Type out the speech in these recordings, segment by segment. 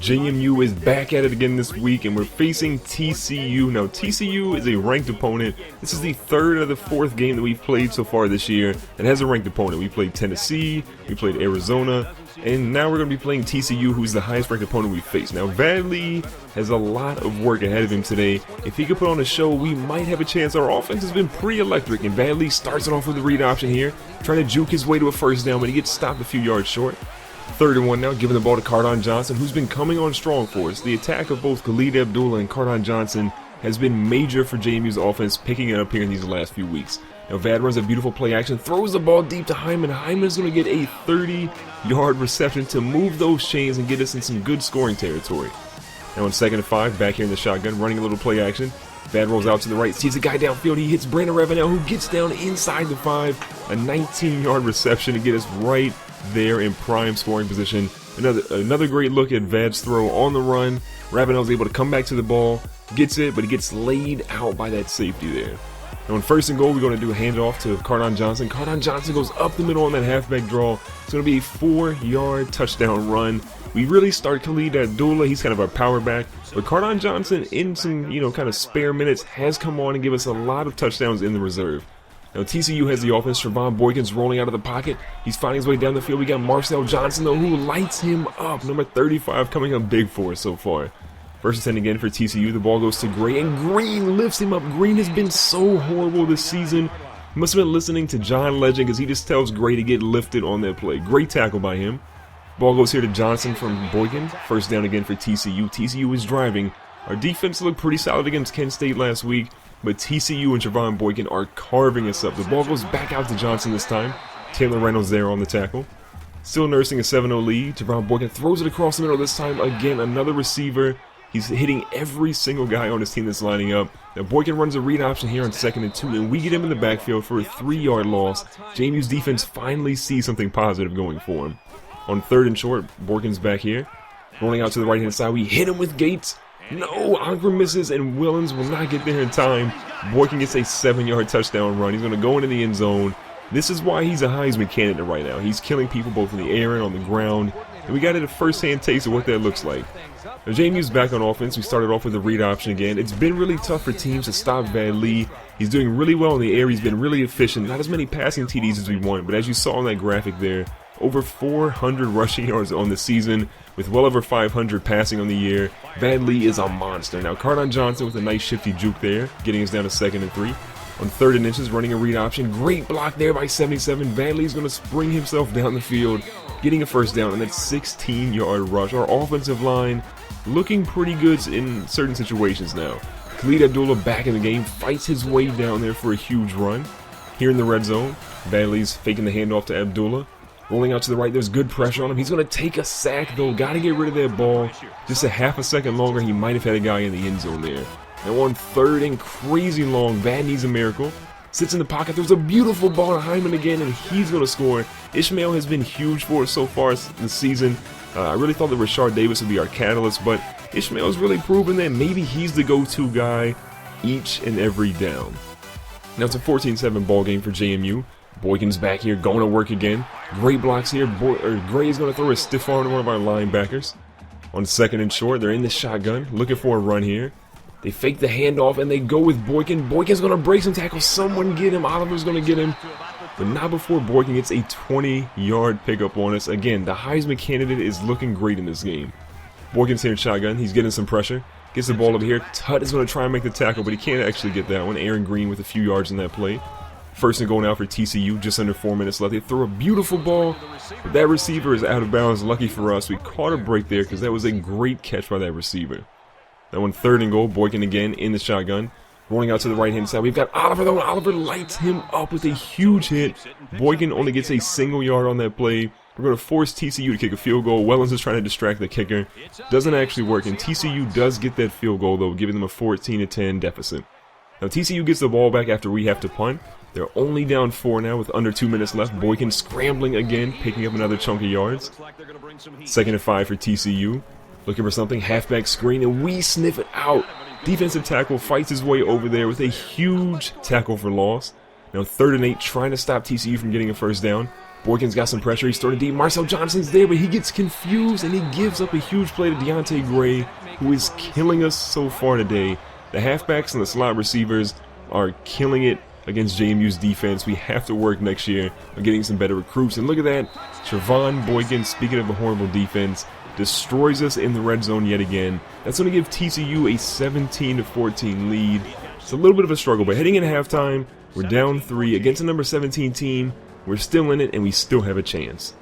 JMU is back at it again this week, and we're facing TCU. Now, TCU is a ranked opponent. This is the third of the fourth game that we've played so far this year that has a ranked opponent. We played Tennessee, we played Arizona, and now we're going to be playing TCU, who's the highest ranked opponent we face. Now, Vadley has a lot of work ahead of him today. If he could put on a show, we might have a chance. Our offense has been pretty electric, and Vadley starts it off with the read option here, trying to juke his way to a first down, but he gets stopped a few yards short. 3rd and 1 now, giving the ball to Cardon Johnson, who's been coming on strong for us. The attack of both Khalid Abdullah and Cardon Johnson has been major for JMU's offense, picking it up here in these last few weeks. Now Vad runs a beautiful play action, throws the ball deep to Hyman. Hyman's going to get a 30-yard reception to move those chains and get us in some good scoring territory. Now on 2nd and 5, back here in the shotgun, running a little play action. Vad rolls out to the right, sees a guy downfield. He hits Brandon Ravenel, who gets down inside the 5. A 19-yard reception to get us right there in prime scoring position. Another great look at Vad's throw on the run. Ravenel's able to come back to the ball, gets it, but he gets laid out by that safety there. Now on 1st and goal, we're going to do a handoff to Cardon Johnson. Cardon Johnson goes up the middle on that halfback draw. It's going to be a 4-yard touchdown run. We really start Khalid Abdullah. He's kind of our power back. But Cardon Johnson, in some, kind of spare minutes, has come on and give us a lot of touchdowns in the reserve. Now TCU has the offense. Trevone Boykin's rolling out of the pocket. He's finding his way down the field. We got Marcel Johnson, though, who lights him up. Number 35 coming up big for us so far. 1st and 10 again for TCU. The ball goes to Gray, and Green lifts him up. Green has been so horrible this season. He must have been listening to John Legend, because he just tells Gray to get lifted on that play. Great tackle by him. Ball goes here to Johnson from Boykin. 1st down again for TCU. TCU is driving. Our defense looked pretty solid against Kent State last week, but TCU and Trevone Boykin are carving us up. The ball goes back out to Johnson this time. Taylor Reynolds there on the tackle. Still nursing a 7-0 lead. Trevone Boykin throws it across the middle this time. Again, another receiver. He's hitting every single guy on his team that's lining up. Now Boykin runs a read option here on 2nd and 2, and we get him in the backfield for a 3-yard loss. JMU's defense finally sees something positive going for him. On 3rd and short, Boykin's back here. Rolling out to the right-hand side, we hit him with Gates. No, Ankrum misses, and Willens will not get there in time. Boykin gets a 7-yard touchdown run. He's going to go into the end zone. This is why he's a Heisman candidate right now. He's killing people both in the air and on the ground. And we got a first-hand taste of what that looks like. Now, JMU's back on offense. We started off with the read option again. It's been really tough for teams to stop Vadley. He's doing really well in the air. He's been really efficient. Not as many passing TDs as we want, but as you saw on that graphic there, over 400 rushing yards on the season, with well over 500 passing on the year. Vadley is a monster. Now, Cardon Johnson with a nice shifty juke there, getting us down to 2nd and 3. On 3rd and inches, running a read option. Great block there by 77. Vadley's going to spring himself down the field, getting a 1st down, and that 16-yard rush. Our offensive line looking pretty good in certain situations now. Khalid Abdullah back in the game, fights his way down there for a huge run. Here in the red zone, Vadley's faking the handoff to Abdullah. Rolling out to the right, there's good pressure on him. He's going to take a sack, though. Got to get rid of that ball. Just a half a second longer, he might have had a guy in the end zone there. Now on 3rd and crazy long, Vad needs a miracle. Sits in the pocket. There's a beautiful ball to Hyman again, and he's going to score. Ishmael has been huge for us so far this season. I really thought that Rashard Davis would be our catalyst, but Ishmael's really proven that maybe he's the go-to guy each and every down. Now it's a 14-7 ball game for JMU. Boykin's back here, going to work again. Great blocks here. Gray is going to throw a stiff arm to one of our linebackers. On 2nd and short, they're in the shotgun, looking for a run here. They fake the handoff, and they go with Boykin. Boykin's going to break some tackles. Someone get him. Oliver's going to get him. But not before Boykin gets a 20-yard pickup on us. Again, the Heisman candidate is looking great in this game. Boykin's here in shotgun. He's getting some pressure. Gets the ball over here. Tutt is going to try and make the tackle, but he can't actually get that one. Aaron Green with a few yards in that play. 1st and going out for TCU, just under 4 minutes left. They throw a beautiful ball, but that receiver is out of bounds. Lucky for us, we caught a break there because that was a great catch by that receiver. Now on 3rd and goal, Boykin again in the shotgun. Rolling out to the right-hand side. We've got Oliver, though. Oliver lights him up with a huge hit. Boykin only gets a single yard on that play. We're going to force TCU to kick a field goal. Wellens is trying to distract the kicker. Doesn't actually work, and TCU does get that field goal, though, giving them a 14-10 deficit. Now TCU gets the ball back after we have to punt. They're only down 4 now with under 2 minutes left. Boykin scrambling again, picking up another chunk of yards. 2nd and 5 for TCU. Looking for something, halfback screen, and we sniff it out. Defensive tackle fights his way over there with a huge tackle for loss. Now 3rd and 8, trying to stop TCU from getting a 1st down. Boykin's got some pressure. He's starting deep. Marcel Johnson's there, but he gets confused and he gives up a huge play to Deontay Gray, who is killing us so far today. The halfbacks and the slot receivers are killing it against JMU's defense. We have to work next year on getting some better recruits. And look at that. Trevone Boykin, speaking of a horrible defense, destroys us in the red zone yet again. That's going to give TCU a 17-14 lead. It's a little bit of a struggle, but heading into halftime, we're down 3 against a number 17 team. We're still in it, and we still have a chance.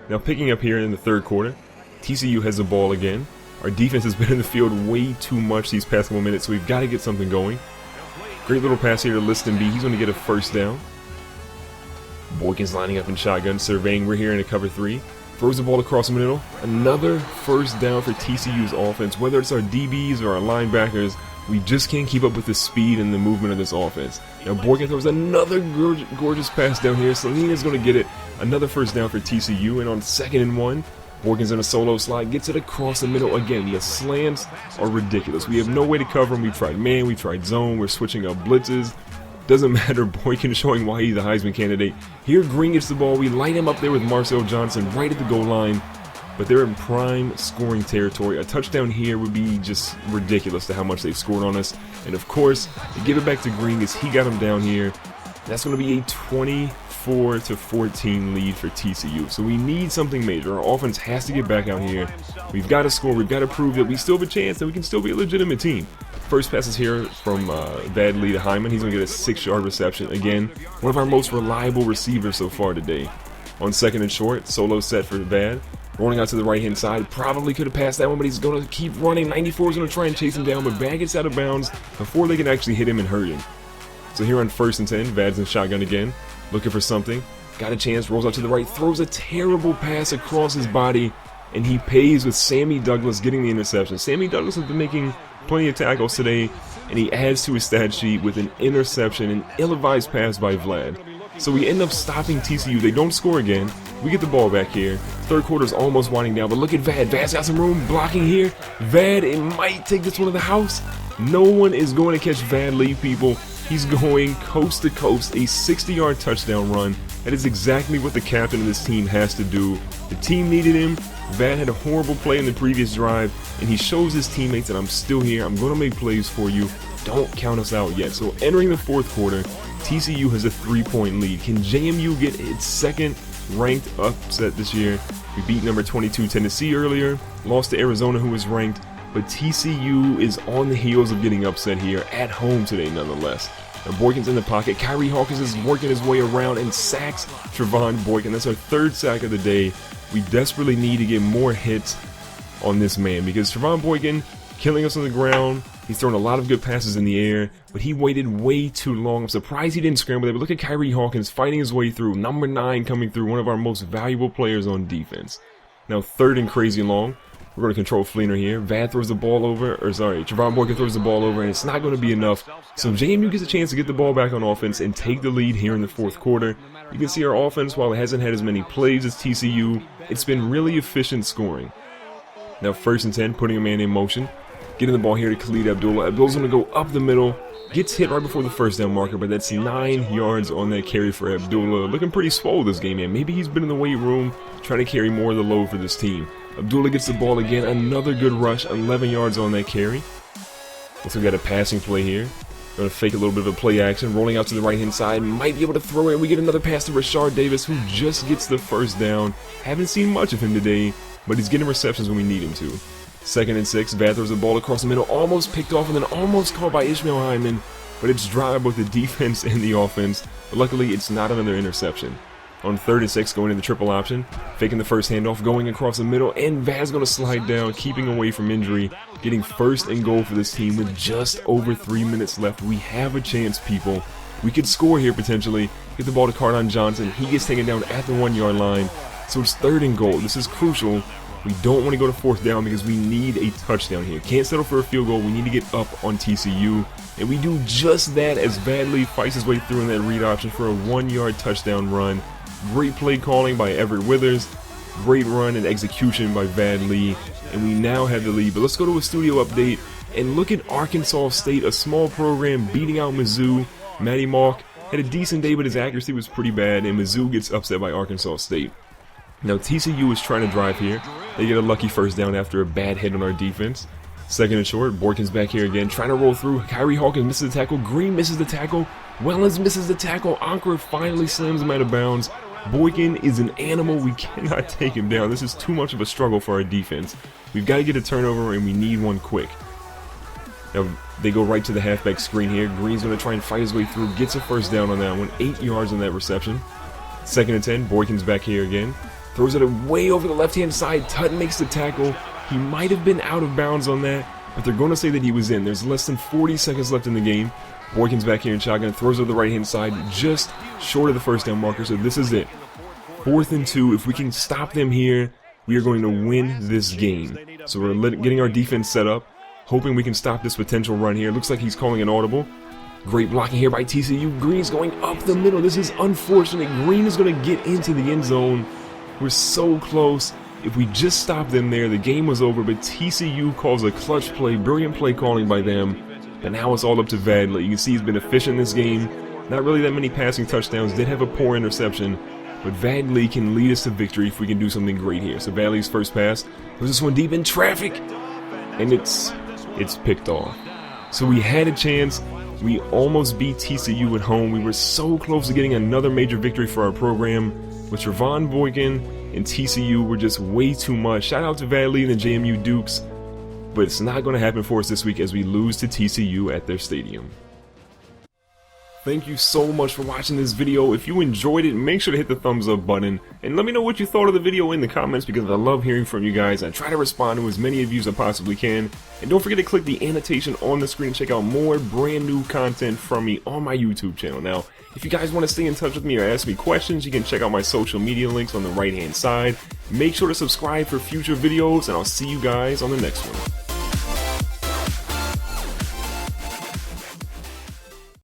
Now picking up here in the third quarter, TCU has the ball again. Our defense has been in the field way too much these past couple minutes, so we've got to get something going. Great little pass here to Liston B. He's going to get a first down. Boykin's lining up in shotgun, surveying. We're here in a cover 3. Throws the ball across the middle. Another first down for TCU's offense. Whether it's our DBs or our linebackers, we just can't keep up with the speed and the movement of this offense. Now Boykin throws another gorgeous pass down here. Selena's going to get it. Another first down for TCU. And on 2nd and 1, Boykin's in a solo slide, gets it across the middle again. The slants are ridiculous. We have no way to cover him. We've tried man, we've tried zone, we're switching up blitzes. Doesn't matter. Boykin showing why he's the Heisman candidate. Here Green gets the ball. We light him up there with Marcel Johnson right at the goal line. But they're in prime scoring territory. A touchdown here would be just ridiculous to how much they've scored on us. And of course, to give it back to Green as he got him down here. That's going to be a 24-14 lead for TCU. So we need something major. Our offense has to get back out here. We've got to score. We've got to prove that we still have a chance, that we can still be a legitimate team. First pass is here from Vadley to Hyman. He's going to get a 6-yard reception. Again, one of our most reliable receivers so far today. On 2nd and short, solo set for Vad. Rolling out to the right-hand side. Probably could have passed that one, but he's going to keep running. 94 is going to try and chase him down, but Vad gets out of bounds before they can actually hit him and hurt him. So here on 1st and 10, Vad's in shotgun again, looking for something. Got a chance, rolls out to the right, throws a terrible pass across his body, and he pays with Sammy Douglas getting the interception. Sammy Douglas has been making plenty of tackles today, and he adds to his stat sheet with an interception, an ill-advised pass by Vlad. So we end up stopping TCU. They don't score again. We get the ball back here. Third quarter is almost winding down, but look at Vad. Vad's got some room blocking here. Vad, it might take this one to the house. No one is going to catch Vad Lee, people. He's going coast to coast, a 60-yard touchdown run. That is exactly what the captain of this team has to do. The team needed him. Vad had a horrible play in the previous drive, and he shows his teammates that I'm still here. I'm going to make plays for you. Don't count us out yet. So entering the fourth quarter, TCU has a 3-point lead. Can JMU get its second ranked upset this year? We beat number 22 Tennessee earlier, lost to Arizona, who was ranked. But TCU is on the heels of getting upset here at home today nonetheless. Now Boykin's in the pocket. Kyrie Hawkins is working his way around and sacks Trevone Boykin. That's our 3rd sack of the day. We desperately need to get more hits on this man because Trevone Boykin killing us on the ground. He's thrown a lot of good passes in the air, but he waited way too long. I'm surprised he didn't scramble there, but look at Kyrie Hawkins fighting his way through. Number 9 coming through, one of our most valuable players on defense. Now 3rd and crazy long. We're going to control Fleener here. Vad throws the ball over, Trevone Boykin throws the ball over, and it's not going to be enough. So JMU gets a chance to get the ball back on offense and take the lead here in the fourth quarter. You can see our offense, while it hasn't had as many plays as TCU, it's been really efficient scoring. Now 1st and 10, putting a man in motion. Getting the ball here to Khalid Abdullah. Abdullah's going to go up the middle. Gets hit right before the first down marker, but that's 9 yards on that carry for Abdullah. Looking pretty swole this game, man. Maybe he's been in the weight room trying to carry more of the load for this team. Abdullah gets the ball again. Another good rush. 11 yards on that carry. Also got a passing play here. Going to fake a little bit of a play action. Rolling out to the right-hand side. Might be able to throw it. We get another pass to Rashard Davis, who just gets the first down. Haven't seen much of him today, but he's getting receptions when we need him to. 2nd and 6. Vad throws the ball across the middle. Almost picked off and then almost caught by Ishmael Hyman. But it's dry both the defense and the offense. But luckily, it's not another interception. On 3rd and 6, going in the triple option. Faking the first handoff, going across the middle. And Vad's going to slide down, keeping away from injury. Getting 1st and goal for this team with just over 3 minutes left. We have a chance, people. We could score here potentially. Get the ball to Cardon Johnson. He gets taken down at the 1-yard line. So it's 3rd and goal. This is crucial. We don't want to go to 4th down because we need a touchdown here. Can't settle for a field goal. We need to get up on TCU. And we do just that as Vadley fights his way through in that read option for a 1-yard touchdown run. Great play calling by Everett Withers. Great run and execution by Vadley. And we now have the lead. But let's go to a studio update and look at Arkansas State, a small program beating out Mizzou. Matty Mock had a decent day, but his accuracy was pretty bad, and Mizzou gets upset by Arkansas State. Now TCU is trying to drive here. They get a lucky first down after a bad hit on our defense. Second and short, Boykin's back here again, trying to roll through. Kyrie Hawkins misses the tackle, Green misses the tackle, Wellens misses the tackle, Ankara finally slams him out of bounds. Boykin is an animal, we cannot take him down. This is too much of a struggle for our defense. We've got to get a turnover, and we need one quick. Now, they go right to the halfback screen here. Green's going to try and fight his way through, gets a first down on that one, 8 yards on that reception. Second and 10, Boykin's back here again. Throws it way over the left-hand side, Tutton makes the tackle. He might have been out of bounds on that, but they're going to say that he was in. There's less than 40 seconds left in the game. Boykin's back here in shotgun, throws it to the right-hand side, just short of the first down marker, so this is it. 4th and 2, if we can stop them here, we are going to win this game. So we're getting our defense set up, hoping we can stop this potential run here. Looks like he's calling an audible. Great blocking here by TCU. Green's going up the middle. This is unfortunate. Green is going to get into the end zone. We're so close. If we just stopped them there, the game was over, but TCU calls a clutch play, brilliant play calling by them. But now it's all up to Vadley. You can see he's been efficient in this game. Not really that many passing touchdowns. Did have a poor interception. But Vadley can lead us to victory if we can do something great here. So Vadley's first pass. Was this one deep in traffic? And it's picked off. So we had a chance. We almost beat TCU at home. We were so close to getting another major victory for our program. With Trevone Boykin and TCU were just way too much. Shout out to Vadley and the JMU Dukes. But it's not going to happen for us this week as we lose to TCU at their stadium. Thank you so much for watching this video. If you enjoyed it, make sure to hit the thumbs up button. And let me know what you thought of the video in the comments, because I love hearing from you guys. I try to respond to as many of you as I possibly can. And don't forget to click the annotation on the screen and check out more brand new content from me on my YouTube channel. Now, if you guys want to stay in touch with me or ask me questions, you can check out my social media links on the right hand side. Make sure to subscribe for future videos, and I'll see you guys on the next one.